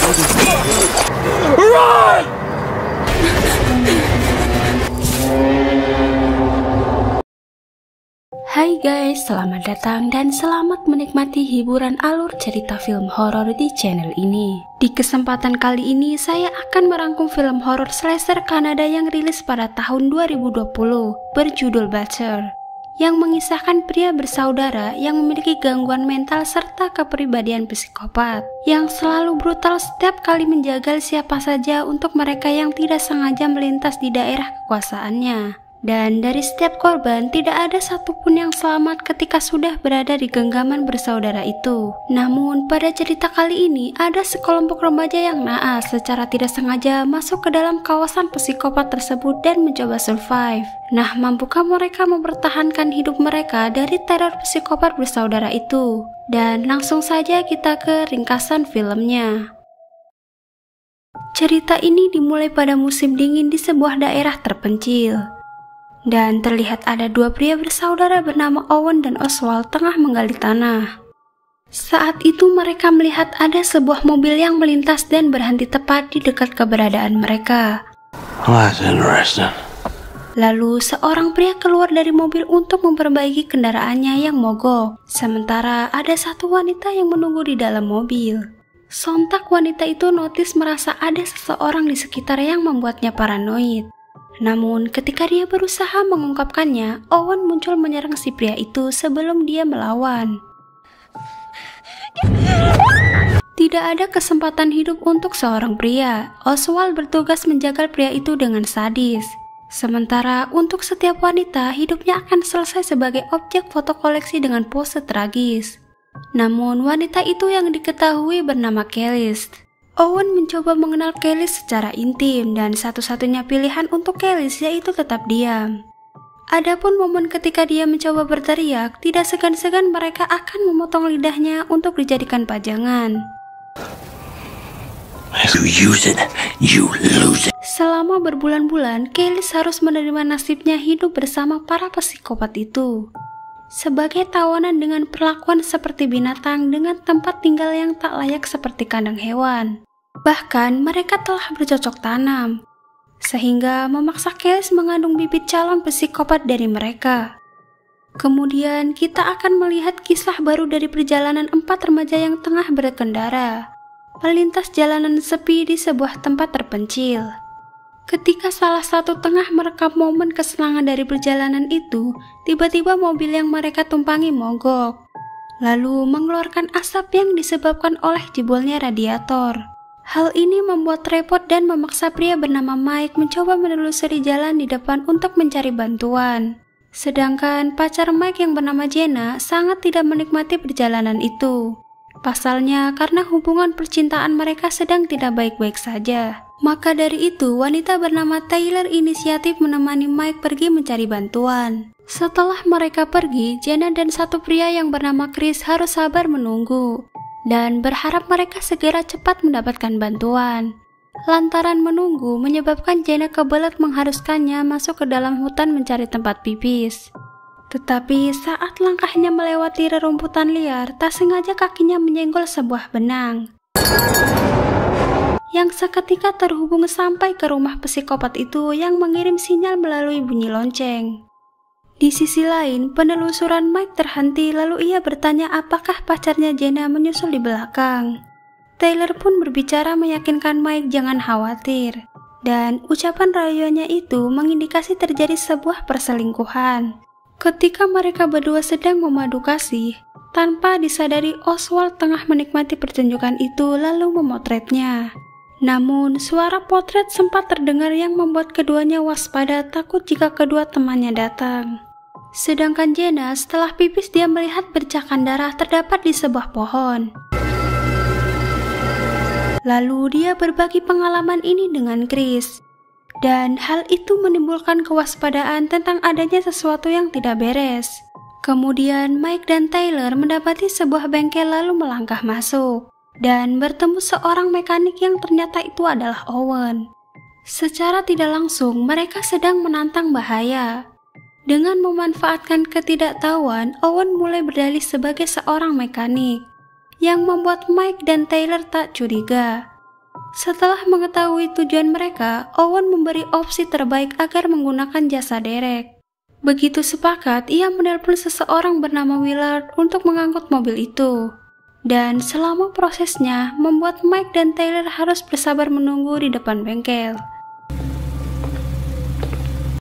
Hai guys, selamat datang dan selamat menikmati hiburan alur cerita film horor di channel ini. Di kesempatan kali ini saya akan merangkum film horor slasher Kanada yang rilis pada tahun 2020 berjudul Butcher, yang mengisahkan pria bersaudara yang memiliki gangguan mental serta kepribadian psikopat yang selalu brutal setiap kali menjagal siapa saja untuk mereka yang tidak sengaja melintas di daerah kekuasaannya. Dan dari setiap korban, tidak ada satupun yang selamat ketika sudah berada di genggaman bersaudara itu. Namun, pada cerita kali ini, ada sekelompok remaja yang naas secara tidak sengaja masuk ke dalam kawasan psikopat tersebut dan mencoba survive. Nah, mampukah mereka mempertahankan hidup mereka dari teror psikopat bersaudara itu? Dan langsung saja kita ke ringkasan filmnya. Cerita ini dimulai pada musim dingin di sebuah daerah terpencil. Dan terlihat ada dua pria bersaudara bernama Owen dan Oswald tengah menggali tanah. Saat itu mereka melihat ada sebuah mobil yang melintas dan berhenti tepat di dekat keberadaan mereka. Lalu seorang pria keluar dari mobil untuk memperbaiki kendaraannya yang mogok. Sementara ada satu wanita yang menunggu di dalam mobil. Sontak wanita itu notis merasa ada seseorang di sekitar yang membuatnya paranoid. Namun ketika dia berusaha mengungkapkannya, Owen muncul menyerang si pria itu sebelum dia melawan. Tidak ada kesempatan hidup untuk seorang pria. Oswald bertugas menjaga pria itu dengan sadis. Sementara untuk setiap wanita, hidupnya akan selesai sebagai objek foto koleksi dengan pose tragis. Namun wanita itu yang diketahui bernama Kelis. Owen mencoba mengenal Kelis secara intim dan satu-satunya pilihan untuk Kelis yaitu tetap diam. Adapun momen ketika dia mencoba berteriak, tidak segan-segan mereka akan memotong lidahnya untuk dijadikan pajangan. Selama berbulan-bulan, Kelis harus menerima nasibnya hidup bersama para psikopat itu. Sebagai tawanan dengan perlakuan seperti binatang dengan tempat tinggal yang tak layak seperti kandang hewan. Bahkan mereka telah bercocok tanam, sehingga memaksa Kelis mengandung bibit calon psikopat dari mereka. Kemudian kita akan melihat kisah baru dari perjalanan 4 remaja yang tengah berkendara, melintas jalanan sepi di sebuah tempat terpencil. Ketika salah satu tengah merekam momen kesenangan dari perjalanan itu, tiba-tiba mobil yang mereka tumpangi mogok, lalu mengeluarkan asap yang disebabkan oleh jebolnya radiator. Hal ini membuat repot dan memaksa pria bernama Mike mencoba menelusuri jalan di depan untuk mencari bantuan. Sedangkan pacar Mike yang bernama Jenna sangat tidak menikmati perjalanan itu. Pasalnya karena hubungan percintaan mereka sedang tidak baik-baik saja. Maka dari itu, wanita bernama Taylor inisiatif menemani Mike pergi mencari bantuan. Setelah mereka pergi, Jenna dan satu pria yang bernama Chris harus sabar menunggu dan berharap mereka segera cepat mendapatkan bantuan. Lantaran menunggu menyebabkan Jenna kebelet mengharuskannya masuk ke dalam hutan mencari tempat pipis. Tetapi saat langkahnya melewati rerumputan liar, tak sengaja kakinya menyenggol sebuah benang yang seketika terhubung sampai ke rumah psikopat itu yang mengirim sinyal melalui bunyi lonceng. Di sisi lain, penelusuran Mike terhenti lalu ia bertanya apakah pacarnya Jenna menyusul di belakang. Taylor pun berbicara meyakinkan Mike jangan khawatir, dan ucapan rayuannya itu mengindikasi terjadi sebuah perselingkuhan. Ketika mereka berdua sedang memadu kasih, tanpa disadari Oswald tengah menikmati pertunjukan itu lalu memotretnya. Namun, suara potret sempat terdengar yang membuat keduanya waspada takut jika kedua temannya datang. Sedangkan Jenna setelah pipis dia melihat bercakan darah terdapat di sebuah pohon. Lalu dia berbagi pengalaman ini dengan Chris. Dan hal itu menimbulkan kewaspadaan tentang adanya sesuatu yang tidak beres. Kemudian Mike dan Taylor mendapati sebuah bengkel lalu melangkah masuk dan bertemu seorang mekanik yang ternyata itu adalah Owen. Secara tidak langsung mereka sedang menantang bahaya. Dengan memanfaatkan ketidaktahuan, Owen mulai berdalih sebagai seorang mekanik, yang membuat Mike dan Taylor tak curiga. Setelah mengetahui tujuan mereka, Owen memberi opsi terbaik agar menggunakan jasa Derek. Begitu sepakat, ia menelpon seseorang bernama Willard untuk mengangkut mobil itu. Dan selama prosesnya, membuat Mike dan Taylor harus bersabar menunggu di depan bengkel.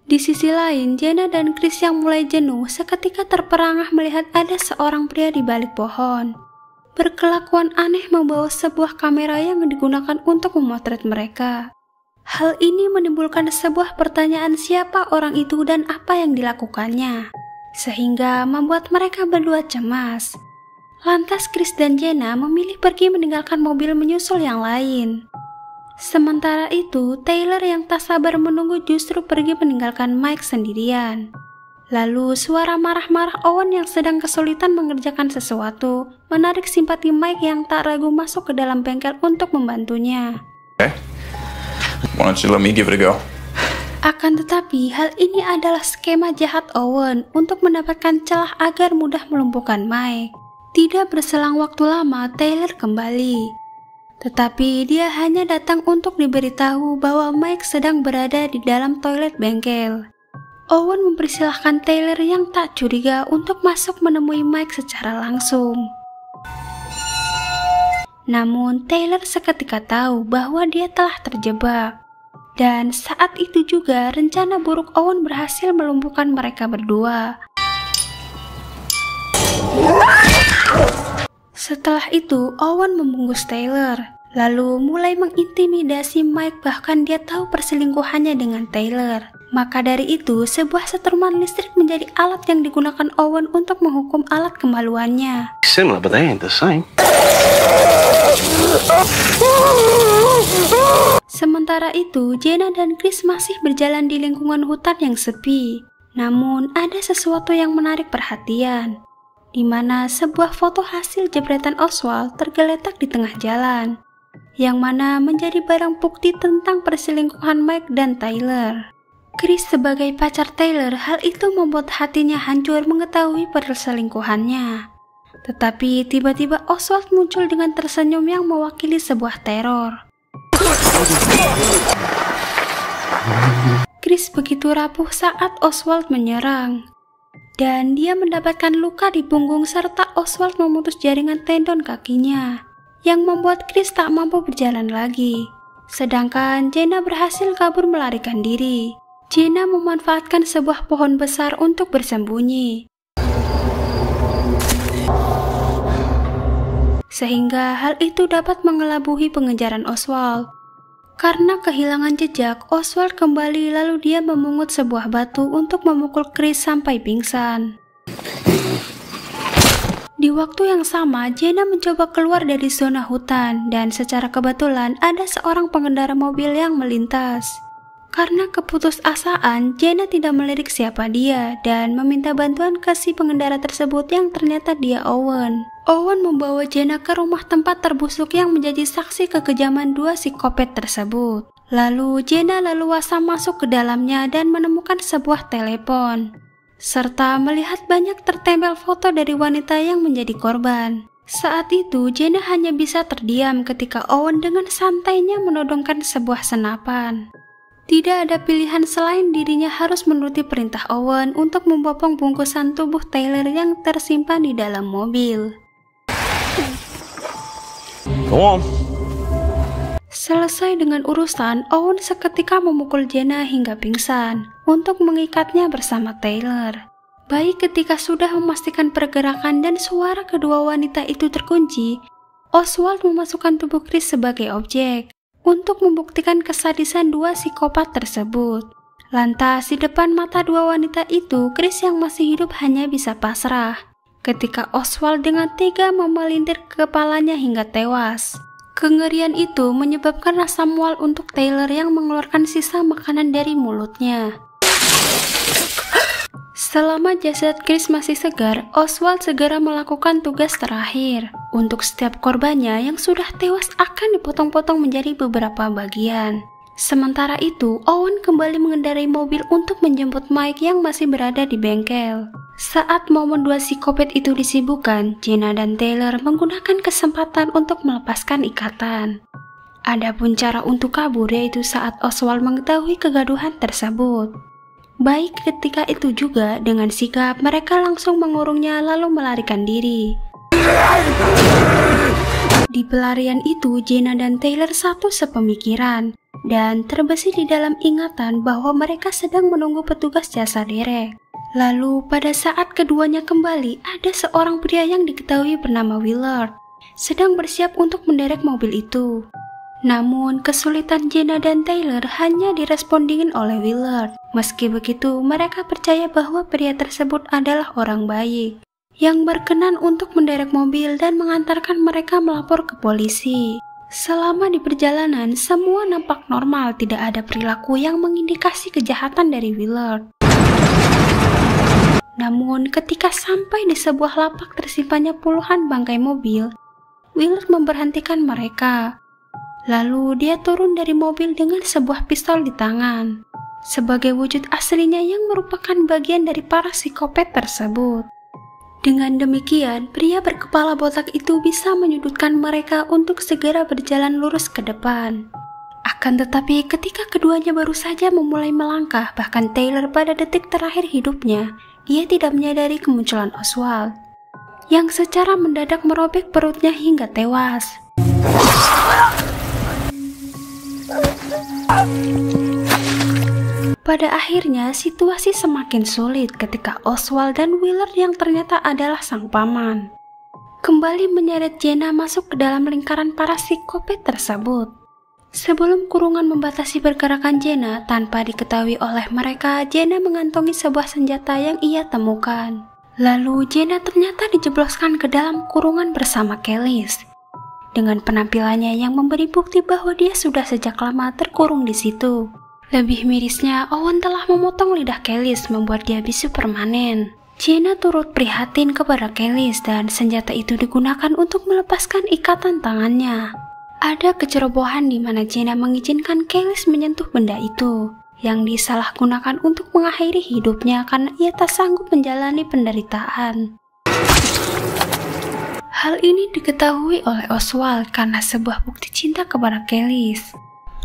Di sisi lain, Jenna dan Chris yang mulai jenuh seketika terperangah melihat ada seorang pria di balik pohon. Berkelakuan aneh membawa sebuah kamera yang digunakan untuk memotret mereka. Hal ini menimbulkan sebuah pertanyaan siapa orang itu dan apa yang dilakukannya, sehingga membuat mereka berdua cemas. Lantas Chris dan Jenna memilih pergi meninggalkan mobil menyusul yang lain. Sementara itu, Taylor yang tak sabar menunggu justru pergi meninggalkan Mike sendirian. Lalu suara marah-marah Owen yang sedang kesulitan mengerjakan sesuatu menarik simpati Mike yang tak ragu masuk ke dalam bengkel untuk membantunya. Why don't you let me give it a go? Akan tetapi, hal ini adalah skema jahat Owen untuk mendapatkan celah agar mudah melumpuhkan Mike. Tidak berselang waktu lama, Taylor kembali. Tetapi dia hanya datang untuk diberitahu bahwa Mike sedang berada di dalam toilet bengkel. Owen mempersilahkan Taylor yang tak curiga untuk masuk menemui Mike secara langsung. Namun Taylor seketika tahu bahwa dia telah terjebak. Dan saat itu juga rencana buruk Owen berhasil melumpuhkan mereka berdua. Setelah itu, Owen membungkus Taylor, lalu mulai mengintimidasi Mike, bahkan dia tahu perselingkuhannya dengan Taylor. Maka dari itu, sebuah setruman listrik menjadi alat yang digunakan Owen untuk menghukum alat kemaluannya. Similar, but they ain't the same. Sementara itu, Jenna dan Chris masih berjalan di lingkungan hutan yang sepi. Namun, ada sesuatu yang menarik perhatian, di mana sebuah foto hasil jepretan Oswald tergeletak di tengah jalan, yang mana menjadi barang bukti tentang perselingkuhan Mike dan Taylor. Chris sebagai pacar Taylor, hal itu membuat hatinya hancur mengetahui perselingkuhannya. Tetapi tiba-tiba Oswald muncul dengan tersenyum yang mewakili sebuah teror. Chris begitu rapuh saat Oswald menyerang. Dan dia mendapatkan luka di punggung serta Oswald memutus jaringan tendon kakinya, yang membuat Chris tak mampu berjalan lagi. Sedangkan Jenna berhasil kabur melarikan diri. Jenna memanfaatkan sebuah pohon besar untuk bersembunyi, sehingga hal itu dapat mengelabuhi pengejaran Oswald. Karena kehilangan jejak, Oswald kembali lalu dia memungut sebuah batu untuk memukul Chris sampai pingsan. Di waktu yang sama, Jenna mencoba keluar dari zona hutan dan secara kebetulan ada seorang pengendara mobil yang melintas. Karena keputusasaan, Jenna tidak melirik siapa dia dan meminta bantuan ke si pengendara tersebut yang ternyata dia Owen. Owen membawa Jenna ke rumah tempat terbusuk yang menjadi saksi kekejaman dua psikopat tersebut. Lalu Jenna leluasa masuk ke dalamnya dan menemukan sebuah telepon, serta melihat banyak tertempel foto dari wanita yang menjadi korban. Saat itu Jenna hanya bisa terdiam ketika Owen dengan santainya menodongkan sebuah senapan. Tidak ada pilihan selain dirinya harus menuruti perintah Owen untuk membopong bungkusan tubuh Taylor yang tersimpan di dalam mobil. Go on. Selesai dengan urusan, Owen seketika memukul Jenna hingga pingsan untuk mengikatnya bersama Taylor. Baik ketika sudah memastikan pergerakan dan suara kedua wanita itu terkunci, Oswald memasukkan tubuh Chris sebagai objek untuk membuktikan kesadisan dua psikopat tersebut. Lantas di depan mata dua wanita itu, Chris yang masih hidup hanya bisa pasrah ketika Oswald dengan tega memelintir kepalanya hingga tewas. Kengerian itu menyebabkan rasa mual untuk Taylor yang mengeluarkan sisa makanan dari mulutnya. Selama jasad Chris masih segar, Oswald segera melakukan tugas terakhir. Untuk setiap korbannya yang sudah tewas akan dipotong-potong menjadi beberapa bagian. Sementara itu, Owen kembali mengendarai mobil untuk menjemput Mike yang masih berada di bengkel. Saat momen dua psikopat itu disibukkan, Jenna dan Taylor menggunakan kesempatan untuk melepaskan ikatan. Adapun cara untuk kabur yaitu saat Oswald mengetahui kegaduhan tersebut. Baik ketika itu juga dengan sigap mereka langsung mengurungnya lalu melarikan diri. Di pelarian itu Jenna dan Taylor satu sepemikiran dan terbesit di dalam ingatan bahwa mereka sedang menunggu petugas jasa derek. Lalu pada saat keduanya kembali ada seorang pria yang diketahui bernama Willard sedang bersiap untuk menderek mobil itu. Namun, kesulitan Jenna dan Taylor hanya direspon dingin oleh Willard. Meski begitu, mereka percaya bahwa pria tersebut adalah orang baik yang berkenan untuk menderek mobil dan mengantarkan mereka melapor ke polisi. Selama di perjalanan, semua nampak normal, tidak ada perilaku yang mengindikasi kejahatan dari Willard. Namun, ketika sampai di sebuah lapak tersimpannya puluhan bangkai mobil, Willard memberhentikan mereka. Lalu dia turun dari mobil dengan sebuah pistol di tangan, sebagai wujud aslinya yang merupakan bagian dari para psikopat tersebut. Dengan demikian, pria berkepala botak itu bisa menyudutkan mereka untuk segera berjalan lurus ke depan. Akan tetapi ketika keduanya baru saja memulai melangkah, bahkan Taylor pada detik terakhir hidupnya, dia tidak menyadari kemunculan Oswald, yang secara mendadak merobek perutnya hingga tewas. Pada akhirnya, situasi semakin sulit ketika Oswald dan Willard yang ternyata adalah sang paman kembali menyeret Jenna masuk ke dalam lingkaran para psikopat tersebut. Sebelum kurungan membatasi pergerakan Jenna, tanpa diketahui oleh mereka, Jenna mengantongi sebuah senjata yang ia temukan. Lalu Jenna ternyata dijebloskan ke dalam kurungan bersama Kelis, dengan penampilannya yang memberi bukti bahwa dia sudah sejak lama terkurung di situ. Lebih mirisnya, Owen telah memotong lidah Kelis, membuat dia bisu permanen. Jenna turut prihatin kepada Kelis dan senjata itu digunakan untuk melepaskan ikatan tangannya. Ada kecerobohan di mana Jenna mengizinkan Kelis menyentuh benda itu, yang disalahgunakan untuk mengakhiri hidupnya karena ia tak sanggup menjalani penderitaan. Hal ini diketahui oleh Oswald karena sebuah bukti cinta kepada Kelis.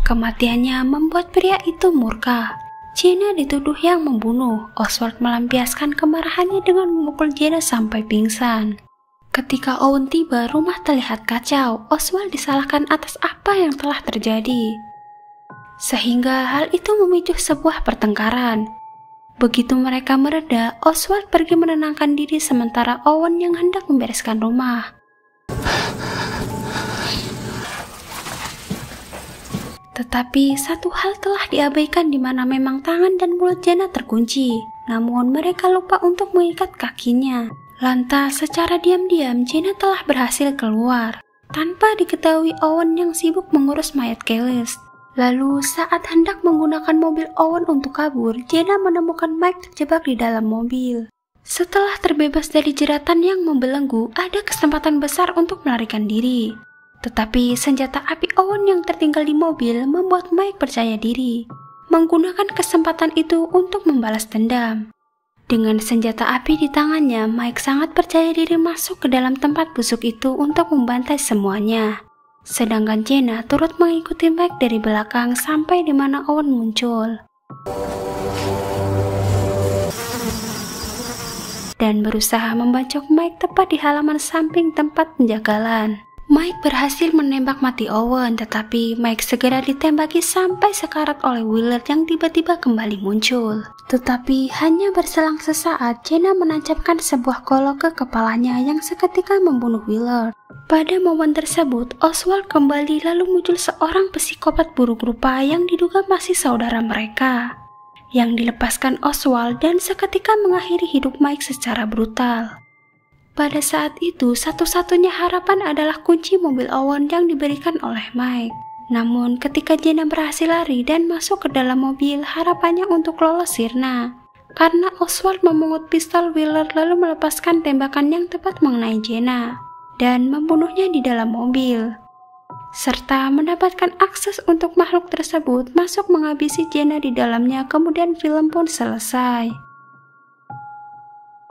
Kematiannya membuat pria itu murka. Jenna dituduh yang membunuh. Oswald melampiaskan kemarahannya dengan memukul Jenna sampai pingsan. Ketika Owen tiba, rumah terlihat kacau. Oswald disalahkan atas apa yang telah terjadi, sehingga hal itu memicu sebuah pertengkaran. Begitu mereka mereda, Oswald pergi menenangkan diri sementara Owen yang hendak membereskan rumah. Tetapi satu hal telah diabaikan di mana memang tangan dan mulut Jenna terkunci. Namun mereka lupa untuk mengikat kakinya. Lantas secara diam-diam Jenna telah berhasil keluar, tanpa diketahui Owen yang sibuk mengurus mayat Kelis. Lalu saat hendak menggunakan mobil Owen untuk kabur, Jenna menemukan Mike terjebak di dalam mobil. Setelah terbebas dari jeratan yang membelenggu, ada kesempatan besar untuk melarikan diri. Tetapi senjata api Owen yang tertinggal di mobil membuat Mike percaya diri, menggunakan kesempatan itu untuk membalas dendam. Dengan senjata api di tangannya, Mike sangat percaya diri masuk ke dalam tempat busuk itu untuk membantai semuanya. Sedangkan Jenna turut mengikuti Mike dari belakang sampai di mana Owen muncul, dan berusaha membacok Mike tepat di halaman samping tempat penjagalan. Mike berhasil menembak mati Owen, tetapi Mike segera ditembaki sampai sekarat oleh Willard yang tiba-tiba kembali muncul. Tetapi hanya berselang sesaat, Jenna menancapkan sebuah golok ke kepalanya yang seketika membunuh Willard. Pada momen tersebut, Oswald kembali lalu muncul seorang psikopat buruk rupa yang diduga masih saudara mereka, yang dilepaskan Oswald dan seketika mengakhiri hidup Mike secara brutal. Pada saat itu, satu-satunya harapan adalah kunci mobil Owen yang diberikan oleh Mike. Namun, ketika Jenna berhasil lari dan masuk ke dalam mobil, harapannya untuk lolos sirna, karena Oswald memungut pistol Willard lalu melepaskan tembakan yang tepat mengenai Jenna dan membunuhnya di dalam mobil, serta mendapatkan akses untuk makhluk tersebut masuk menghabisi Jenna di dalamnya. Kemudian film pun selesai.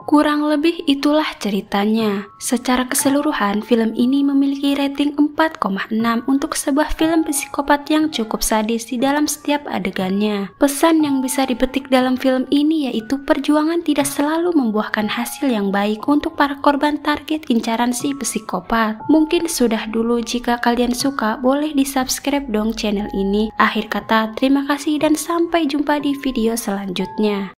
Kurang lebih itulah ceritanya. Secara keseluruhan, film ini memiliki rating 4,6 untuk sebuah film psikopat yang cukup sadis di dalam setiap adegannya. Pesan yang bisa dipetik dalam film ini yaitu perjuangan tidak selalu membuahkan hasil yang baik untuk para korban target incaran si psikopat. Mungkin sudah dulu, jika kalian suka boleh di-subscribe dong channel ini. Akhir kata, terima kasih dan sampai jumpa di video selanjutnya.